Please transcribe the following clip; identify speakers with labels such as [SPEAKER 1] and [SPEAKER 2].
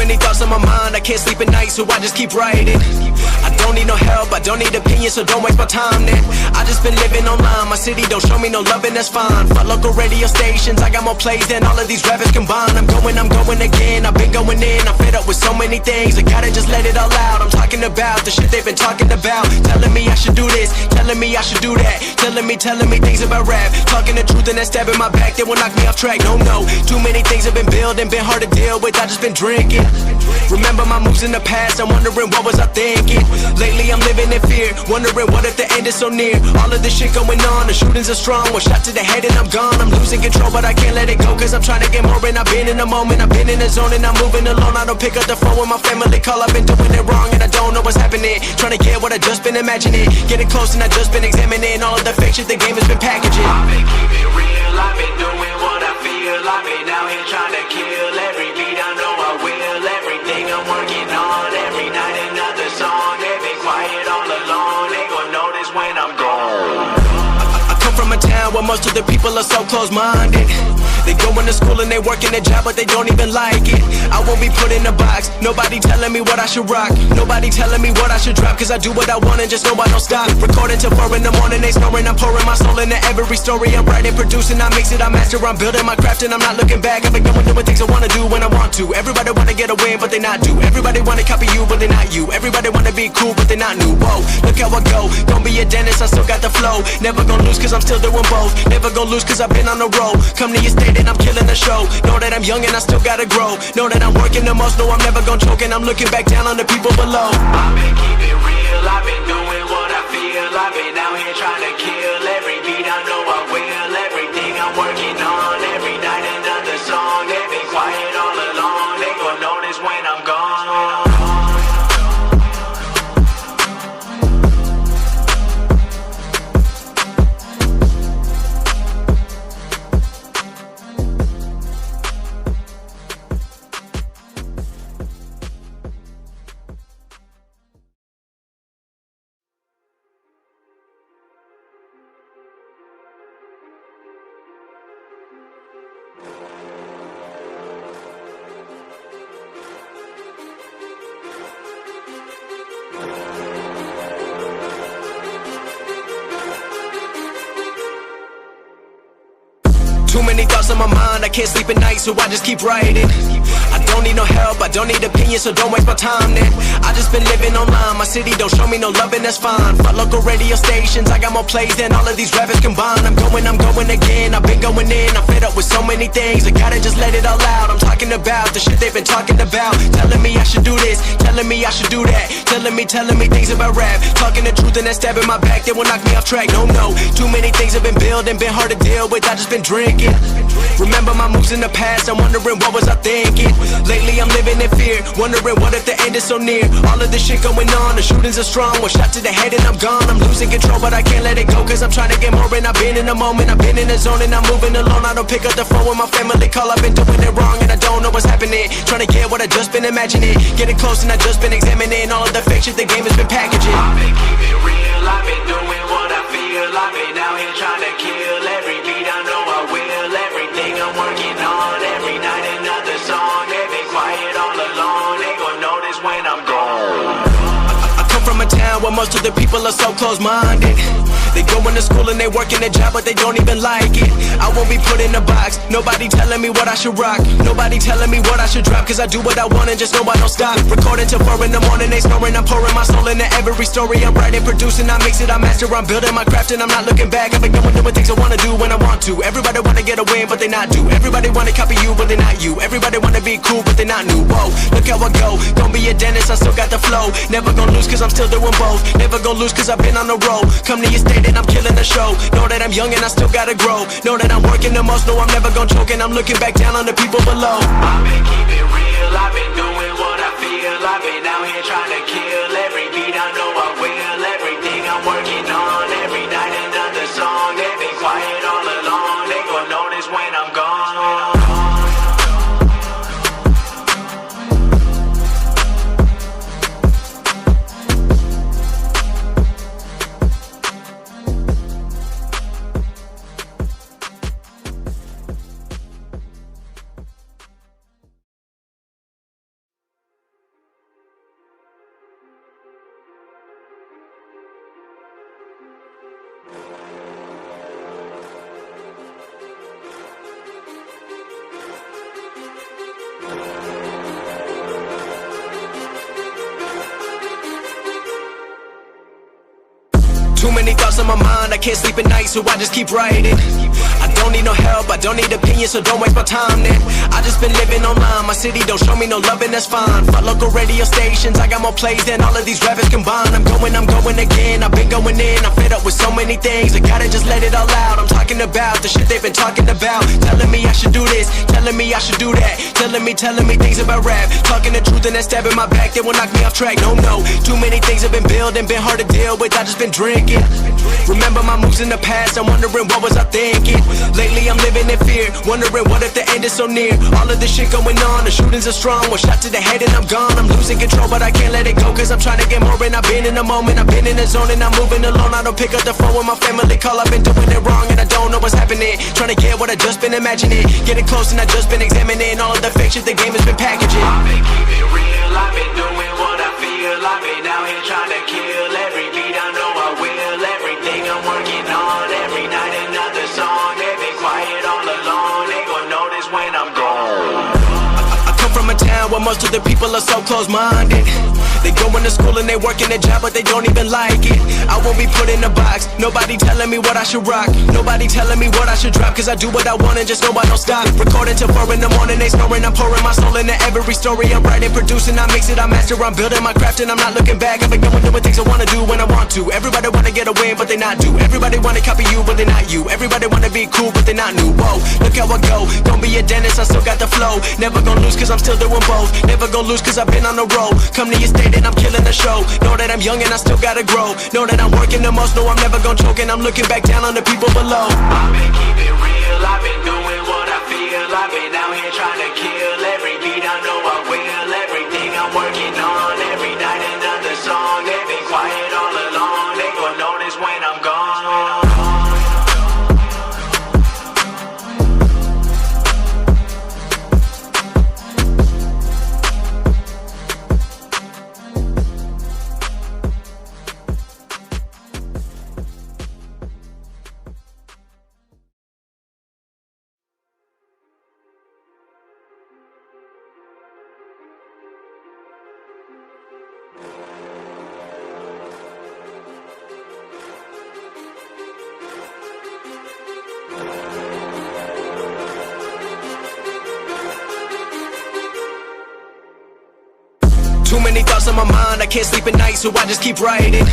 [SPEAKER 1] many thoughts on my mind, I can't sleep at night, so I just keep writing. I don't need no help, I don't need opinions, so don't waste my time then. I just been living online, my city don't show me no love and that's fine. Fuck local radio stations, I got more plays than all of these rappers combined. I'm going again, I've been going in, I'm fed up with so many things, I gotta just let it all out. I'm talking about the shit they've been talking about, telling me I should do this, telling me I should do that, telling me things about rap, talking the truth and that stab in my back, they will knock me off track. No, too many things have been building, been hard to deal with, I just been drinking. Remember my moves in the past, I'm wondering what was I thinking. Lately I'm living in fear, wondering what if the end is so near. All of this shit going on, the shootings are strong, one shot to the head and I'm gone. I'm losing control but I can't let it go, cause I'm trying to get more. And I've been in the moment, I've been in the zone, and I'm moving alone. I don't pick up the phone when my family call, I've been doing it wrong and I don't know what's happening. Trying to get what I just been imagining, getting close and I just been examining all of the fake shit the game has been packaging.
[SPEAKER 2] I've been keeping real, I've been doing what I feel, I've been out here trying to kill every beat, I know I will. Everything I'm working on, every night another song. They've been quiet all along, they gon' notice when I'm gone.
[SPEAKER 1] I come from a town where most of the people are so close-minded. They go into school and they work in a job but they don't even like it. I won't be put in a box, nobody telling me what I should rock, nobody telling me what I should drop, cause I do what I want and just know I don't stop. Recording till 4 in the morning, they snoring, I'm pouring my soul into every story. I'm writing, producing, I mix it, I master, I'm building my craft and I'm not looking back. I've been going doing things I wanna do when I want to. Everybody wanna get a win but they not do. Everybody wanna copy you but they not you. Everybody wanna be cool but they not new. Whoa, look how I go, don't be a dentist, I still got the flow. Never gonna lose cause I'm still doing both. Never gonna lose cause I've been on the road. Come to your state and I'm killing the show. Know that I'm young and I still gotta grow. Know that I'm working the most, know I'm never gonna choke. And I'm looking back down on the people below.
[SPEAKER 2] I've been keeping real, I've been doing what I feel, I've been out here trying to kill every beat, I know I will. Everything I'm working on, every night another song. They've been quiet all along, they gon' notice when I'm gone.
[SPEAKER 1] Too many thoughts on my mind, I can't sleep at night, so I just keep writing. I don't need no help, I don't need opinions, so don't waste my time then. I just been living online, my city don't show me no love and that's fine. Fuck local radio stations, I got more plays than all of these rappers combined. I'm going again, I've been going in, I'm fed up with so many things, I gotta just let it all out. I'm talking about the shit they've been talking about, telling me I should do this, telling me I should do that, telling me things about rap, talking the truth and that stab in my back, they will knock me off track. No, too many things have been building, been hard to deal with, I just been drinking. Remember my moves in the past, I'm wondering what was I thinking. Lately I'm living in fear, wondering what if the end is so near. All of this shit going on, the shootings are strong, one shot to the head and I'm gone. I'm losing control but I can't let it go, cause I'm trying to get more. And I've been in the moment, I've been in the zone, and I'm moving alone. I don't pick up the phone when my family call, I've been doing it wrong and I don't know what's happening. Trying to get what I just been imagining, getting close and I just been examining all of the fake shit the game has been packaging.
[SPEAKER 2] I've been keeping real, I've been doing what I feel, I've been out here trying to kill every beat, I know I will. Everything I'm working on, every night another song. They've been quiet all along, they gon' notice when I'm gone.
[SPEAKER 1] I come from a town where most of the people are so close-minded. They go into school and they work in a job but they don't even like it. I won't be put in a box, nobody telling me what I should rock, nobody telling me what I should drop, cause I do what I want and just know I don't stop. Recording till 4 in the morning, they snoring, I'm pouring my soul into every story. I'm writing, producing, I mix it, I master, I'm building my craft and I'm not looking back. I've been going doing things I wanna do when I want to. Everybody wanna get a win but they not do. Everybody wanna copy you but they not you. Everybody wanna be cool but they not new. Whoa, look how I go, don't be a dentist, I still got the flow. Never gonna lose cause I'm still doing both. Never gonna lose cause I've been on the road. Come to your state and I'm killing the show. Know that I'm young and I still gotta grow. Know that I'm working the most, know I'm never gonna choke. And I'm looking back down on the people below.
[SPEAKER 2] I've been keeping real, I've been doing what I feel, I've been out here trying to kill every beat, I know I will. Everything I'm working on, every night another song. They've been quiet all along, they gon' notice when I'm gone.
[SPEAKER 1] thoughts on my mind, I can't sleep at night, so I just keep writing. I don't need no help, I don't need opinions, so don't waste my time then. I just been living online, my city don't show me no love and that's fine. Fuck local radio stations, I got more plays than all of these rappers combined. I'm going again, I've been going in, I'm fed up with so many things, I gotta just let it all out. I'm talking about the shit they've been talking about, telling me I should do this, telling me I should do that, telling me things about rap, talking the truth and that stab in my back, they will knock me off track. No, too many things have been building, been hard to deal with, I just been drinking. Remember my moves in the past, I'm wondering what was I thinking. Lately I'm living in fear, wondering what if the end is so near. All of this shit going on, the shootings are strong, one shot to the head and I'm gone. I'm losing control but I can't let it go, cause I'm trying to get more. And I've been in the moment, I've been in the zone, and I'm moving alone. I don't pick up the phone when my family call, I've been doing it wrong and I don't know what's happening. Trying to get what I just been imagining, getting close and I just been examining all of the fake shit the game has been packaging.
[SPEAKER 2] I've been keeping real, I've been doing what I feel. I've been out here trying to kill every beat, I know I will. Everything I'm working on, every night another song. They've been quiet all along, they gon' notice when I'm gone.
[SPEAKER 1] I come from a town where most of the people are so close-minded. They going to school and they working a job but they don't even like it. I won't be put in a box, nobody telling me what I should rock, nobody telling me what I should drop, cause I do what I want and just know I don't stop. Recording till 4 in the morning, they snoring, I'm pouring my soul into every story. I'm writing, producing, I mix it, I master, I'm building my craft and I'm not looking back. I've been doing things I wanna do when I want to. Everybody wanna get a win but they not do, everybody wanna copy you but they not you, everybody wanna be cool but they not new. Whoa, look how I go, don't be a dentist, I still got the flow. Never gonna lose cause I'm still doing both, never gonna lose cause I've been on the road. Come to your state and I'm killing the show, know that I'm young and I still gotta grow, know that I'm working the most, know I'm never gonna choke, and I'm looking back down on the people below.
[SPEAKER 2] I've been keeping real, I've been doing what I feel. I've been out here trying to kill every beat, I know I will. Everything I'm working on, every night another song. They've been quiet all along, they gon' notice when I'm gone.
[SPEAKER 1] Too many thoughts on my mind, I can't sleep at night, so I just keep writing.